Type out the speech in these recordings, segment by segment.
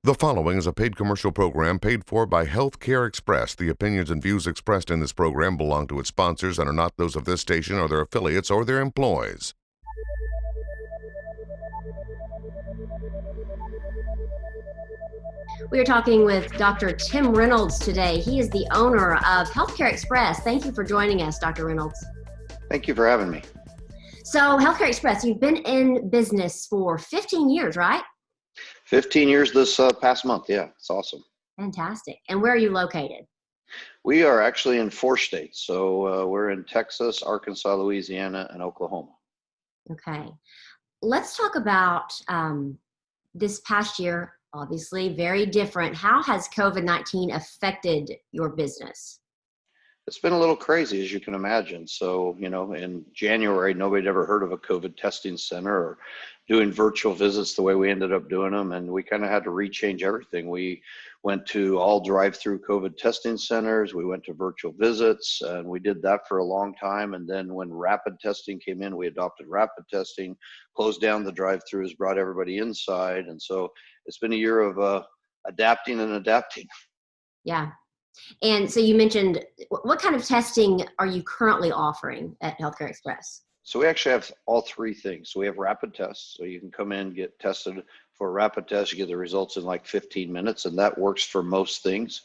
The following is a paid commercial program paid for by HealthCARE Express. The opinions and views expressed in this program belong to its sponsors and are not those of this station or their affiliates or their employees. We are talking with Dr. Tim Reynolds today. He is the owner of HealthCARE Express. Thank you for joining us, Dr. Reynolds. Thank you for having me. So, HealthCARE Express, you've been in business for 15 years, right? 15 years this past month. Yeah, it's awesome. Fantastic. And where are you located? We are actually in 4 states. So we're in Texas, Arkansas, Louisiana, and Oklahoma. Okay. Let's talk about this past year, obviously very different. How has COVID-19 affected your business? It's been a little crazy, as you can imagine. So, in January, nobody had ever heard of a COVID testing center or doing virtual visits the way we ended up doing them. And we kind of had to rechange everything. We went to all drive-through COVID testing centers. We went to virtual visits, and we did that for a long time. And then when rapid testing came in, we adopted rapid testing, closed down the drive-throughs, brought everybody inside. And so it's been a year of adapting and adapting. Yeah. And so you mentioned, what kind of testing are you currently offering at HealthCARE Express? So we actually have all 3 things. So we have rapid tests. So you can come in, get tested for a rapid test. You get the results in like 15 minutes, and that works for most things.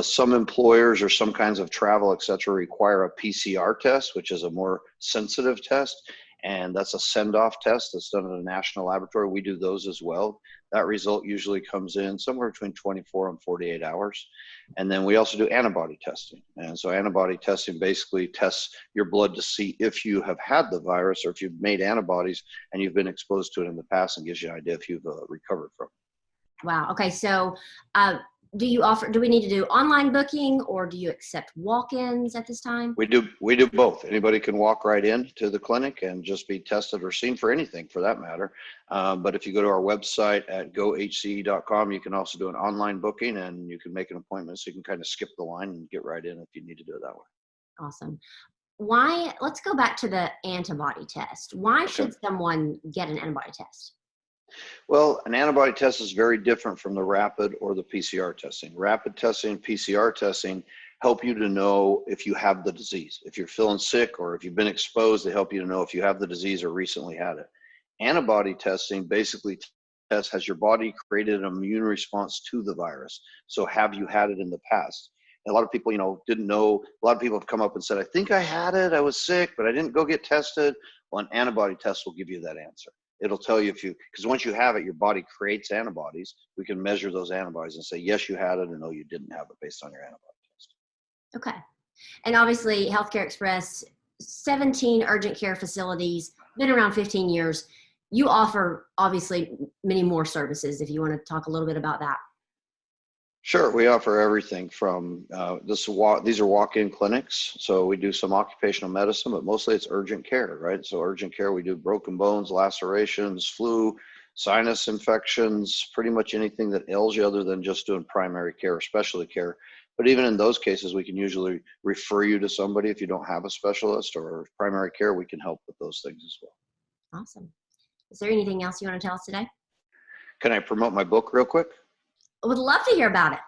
Some employers or some kinds of travel, et cetera, require a PCR test, which is a more sensitive test. And that's a send-off test that's done at a national laboratory. We do those as well. That result usually comes in somewhere between 24 and 48 hours. And then we also do antibody testing. And so antibody testing basically tests your blood to see if you have had the virus or if you've made antibodies and you've been exposed to it in the past, and gives you an idea if you've recovered from it. Wow. Okay. So do we need to do online booking, or do you accept walk-ins at this time? We do both. Anybody can walk right in to the clinic and just be tested or seen for anything for that matter. But if you go to our website at gohce.com, you can also do an online booking, and you can make an appointment, so you can kind of skip the line and get right in if you need to do it that way. Awesome. Let's go back to the antibody test. Why should someone get an antibody test? Well, an antibody test is very different from the rapid or the PCR testing. Rapid testing, PCR testing help you to know if you have the disease. If you're feeling sick or if you've been exposed, they help you to know if you have the disease or recently had it. Antibody testing basically tests, has your body created an immune response to the virus? So have you had it in the past? And a lot of people, didn't know. A lot of people have come up and said, I think I had it, I was sick, but I didn't go get tested. Well, an antibody test will give you that answer. It'll tell you because once you have it, your body creates antibodies. We can measure those antibodies and say, yes, you had it, and no, you didn't have it based on your antibody test. Okay. And obviously, HealthCARE Express, 17 urgent care facilities, been around 15 years. You offer, obviously, many more services, if you want to talk a little bit about that. Sure. We offer everything from, these are walk-in clinics. So we do some occupational medicine, but mostly it's urgent care, right? So urgent care, we do broken bones, lacerations, flu, sinus infections, pretty much anything that ails you other than just doing primary care or specialty care. But even in those cases, we can usually refer you to somebody if you don't have a specialist or primary care. We can help with those things as well. Awesome. Is there anything else you want to tell us today? Can I promote my book real quick? I would love to hear about it.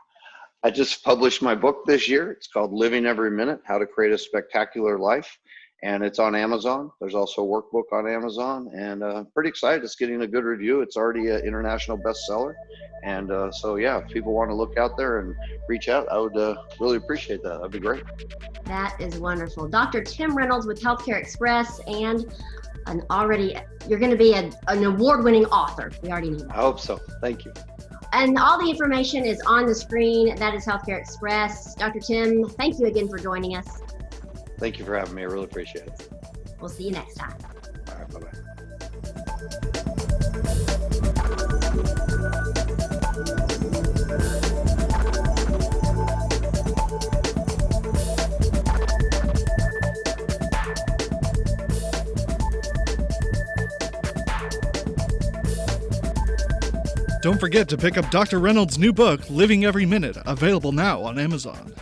I just published my book this year. It's called Living Every Minute, How to Create a Spectacular Life. And it's on Amazon. There's also a workbook on Amazon. And pretty excited. It's getting a good review. It's already an international bestseller. And so, yeah, if people want to look out there and reach out, I would really appreciate that. That'd be great. That is wonderful. Dr. Tim Reynolds with HealthCARE Express, and you're going to be an award-winning author. We already know that. I hope so. Thank you. And all the information is on the screen. That is HealthCARE Express. Dr. Tim, thank you again for joining us. Thank you for having me. I really appreciate it. We'll see you next time. All right. Bye-bye. Don't forget to pick up Dr. Reynolds' new book, Living Every Minute, available now on Amazon.